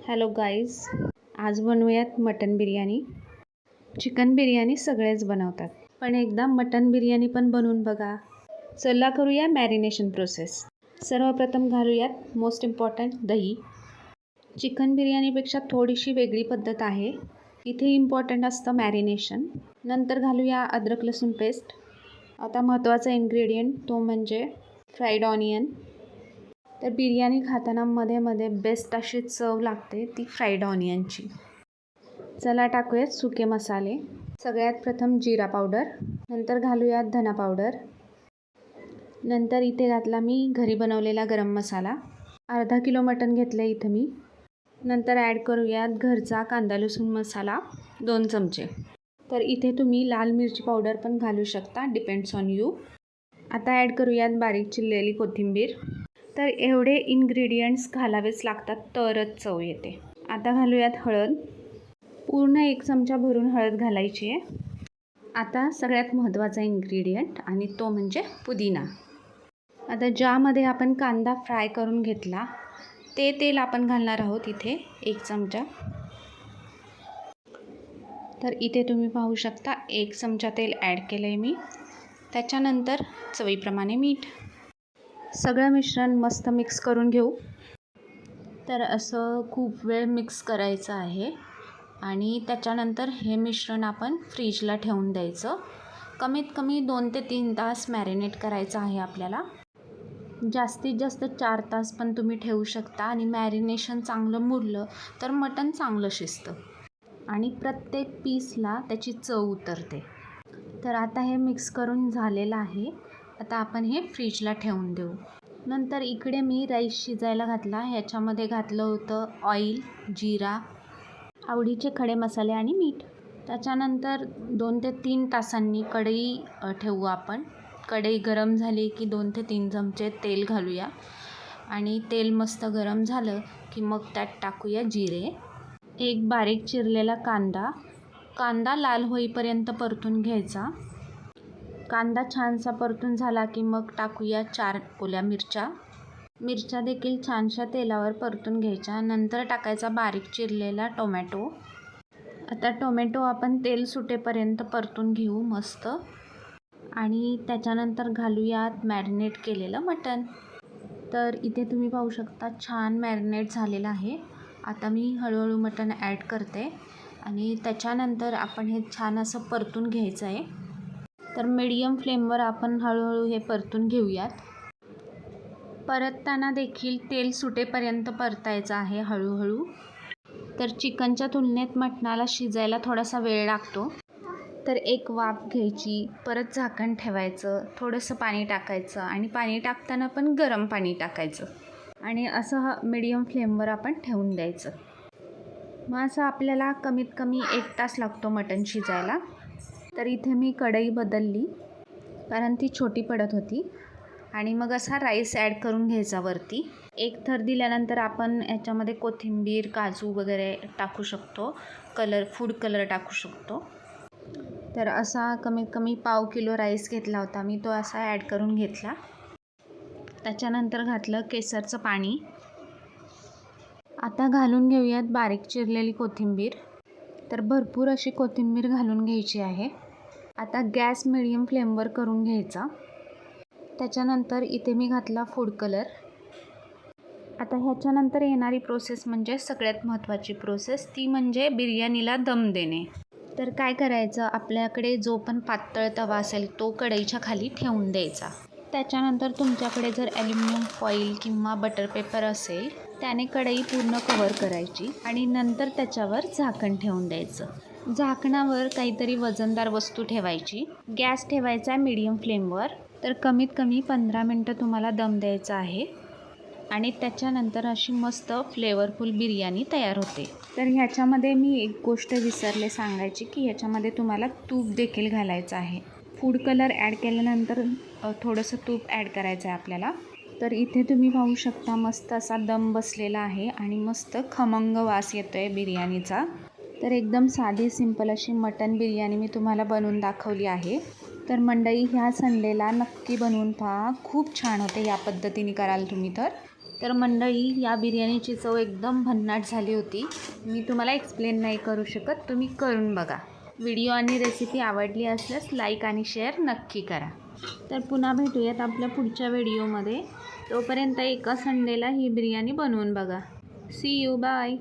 Hello guys, आज बनवूयात mutton biryani. Chicken biryani सगळेच बनवतात, पण एकदा मटन बिर्याणी पण बनवून बघा. चला करूया मॅरिनेशन प्रोसेस. सर्वप्रथम घालूयात मोस्ट इम्पॉर्टंट दही. चिकन बिर्याणीपेक्षा थोडीशी वेगळी पद्धत आहे. इथे इम्पॉर्टंट असतं मॅरिनेशन. नंतर घालूया अद्रक लसूण पेस्ट. आता महत्त्वाचा इन्ग्रेडियंट तो म्हणजे फ्राईड ऑनियन. तर बिर्याणी खाताना मध्ये मध्ये बेस्ट अशी चव लागते ती फ्राईड ऑनियनची. चला टाकूयात सुके मसाले. सगळ्यात प्रथम जिरा पावडर, नंतर घालूयात धना पावडर, नंतर इथे घातला मी घरी बनवलेला गरम मसाला. अर्धा किलो मटण घेतलं इथं मी. नंतर ॲड करूयात घरचा कांदा लसूण मसाला 2 चमचे. तर इथे तुम्ही लाल मिरची पावडर पण घालू शकता, डिपेंड्स ऑन यू. आता ॲड करूयात बारीक चिरलेली कोथिंबीर. तर एवढे इन्ग्रेडियंट्स घालावेच लागतात तरच चव येते. आता घालूयात हळद. पूर्ण 1 चमचा भरून हळद घालायची आहे. आता सगळ्यात महत्त्वाचा इन्ग्रेडियंट आणि तो म्हणजे पुदिना. आता ज्यामध्ये आपण कांदा फ्राय करून घेतला ते तेल आपण घालणार आहोत इथे 1 चमचा. तर इथे तुम्ही पाहू शकता 1 चमचा तेल ॲड केलं आहे मी. त्याच्यानंतर चवीप्रमाणे मीठ. सगळं मिश्रण मस्त मिक्स करून घेऊ. तर असं खूप वेळ मिक्स करायचं आहे आणि त्याच्यानंतर हे मिश्रण आपण फ्रीजला ठेवून द्यायचं. कमीत कमी 2 ते 3 तास मॅरिनेट करायचं आहे आपल्याला. जास्तीत जास्त 4 तास पण तुम्ही ठेवू शकता आणि मॅरिनेशन चांगलं मुरलं तर मटण चांगलं शिजतं आणि प्रत्येक पीसला त्याची चव उतरते. तर आता हे मिक्स करून झालेलं आहे. आता आपण हे फ्रीजला ठेवून देऊ. नंतर इकडे मी राईस शिजायला घातला. ह्याच्यामध्ये घातलं होतं ऑइल, जिरा, आवडीचे खडे मसाले आणि मीठ. त्याच्यानंतर 2 ते 3 तासांनी कढई ठेवू आपण. कढई गरम झाली की 2 ते 3 चमचे तेल घालूया आणि तेल मस्त गरम झालं की मग त्यात टाकूया जिरे. एक बारीक चिरलेला कांदा लाल होईपर्यंत परतून घ्यायचा. कांदा छानसा परतून झाला की मग टाकूया 4 ओल्या मिरच्या देखील छानशा तेलावर परतून घ्यायच्या. नंतर टाकायचा बारीक चिरलेला टोमॅटो. आता टोमॅटो आपण तेल सुटेपर्यंत परतून घेऊ मस्त आणि त्याच्यानंतर घालूयात मॅरिनेट केलेलं मटण. तर इथे तुम्ही पाहू शकता छान मॅरिनेट झालेलं आहे. आता मी हळूहळू मटण ॲड करते आणि त्याच्यानंतर आपण हे छान असं परतून घ्यायचं आहे. तर मीडियम फ्लेमवर आपण हळूहळू हे परतून घेऊयात. परतताना देखील तेल सुटेपर्यंत परतायचं आहे हळूहळू. तर चिकनच्या तुलनेत मटणाला शिजायला थोडासा वेळ लागतो. तर एक वाफ घ्यायची, परत झाकण ठेवायचं, थोडंसं पाणी टाकायचं आणि पाणी टाकताना पण गरम पाणी टाकायचं आणि असं मीडियम फ्लेमवर आपण ठेवून द्यायचं. मग असं आपल्याला कमीत कमी 1 तास लागतो मटण शिजायला. तर इथे मी कढई बदलली कारण ती छोटी पडत होती आणि मग असा राईस ॲड करून घ्यायचा वरती. एक थर दिल्यानंतर आपण याच्यामध्ये कोथिंबीर, काजू वगैरे टाकू शकतो. फूड कलर टाकू शकतो. तर असा कमीत कमी पाव किलो राईस घेतला होता मी, तो असा ॲड करून घेतला. त्याच्यानंतर घातलं केसरचं पाणी. आता घालून घेऊयात बारीक चिरलेली कोथिंबीर. तर भरपूर अशी कोथिंबीर घालून घ्यायची आहे. आता गॅस मिडियम फ्लेमवर करून घ्यायचा. त्याच्यानंतर इथे मी घातला फूड कलर. आता ह्याच्यानंतर येणारी प्रोसेस म्हणजे सगळ्यात महत्त्वाची प्रोसेस, ती म्हणजे बिर्याणीला दम देणे. तर काय करायचं, आपल्याकडे जो पण पातळ तवा असेल तो कढईच्या खाली ठेवून द्यायचा. त्याच्यानंतर तुमच्याकडे जर ॲल्युमिनियम फॉईल किंवा बटर पेपर असेल त्याने कढई पूर्ण कवर करायची आणि नंतर त्याच्यावर झाकण ठेवून द्यायचं. झाकणावर काहीतरी वजनदार वस्तू ठेवायची. गॅस ठेवायचा आहे मीडियम फ्लेमवर. तर कमीत कमी 15 मिनटं तुम्हाला दम द्यायचा आहे आणि त्याच्यानंतर अशी मस्त फ्लेवरफुल बिर्याणी तयार होते. तर ह्याच्यामध्ये मी एक गोष्ट विसरले सांगायची की ह्याच्यामध्ये तुम्हाला तूप देखील घालायचं आहे. फूड कलर ॲड केल्यानंतर थोडंसं तूप ॲड करायचं आहे आपल्याला. तर इथे तुम्ही पाहू शकता मस्त असा दम बसलेला आहे आणि मस्त खमंग वास येतो आहे बिर्याणीचा. तर एकदम साधी सिंपल अशी मटन बिर्याणी मी तुम्हाला बनवून दाखवली आहे. तर मंडळी ह्या संडेला नक्की बनवून पहा, खूप छान होते या पद्धतीने कराल तुम्ही तर तर मंडळी, या बिर्याणीची चव एकदम भन्नाट झाली होती. मी तुम्हाला एक्सप्लेन नाही करू शकत, तुम्ही करून बघा. व्हिडिओ आणि रेसिपी आवडली असल्यास लाईक आणि शेअर नक्की करा. तर पुन्हा भेटूयात आपल्या पुढच्या व्हिडिओमध्ये. तोपर्यंत एका संडेला ही बिर्याणी बनवून बघा. See you, bye.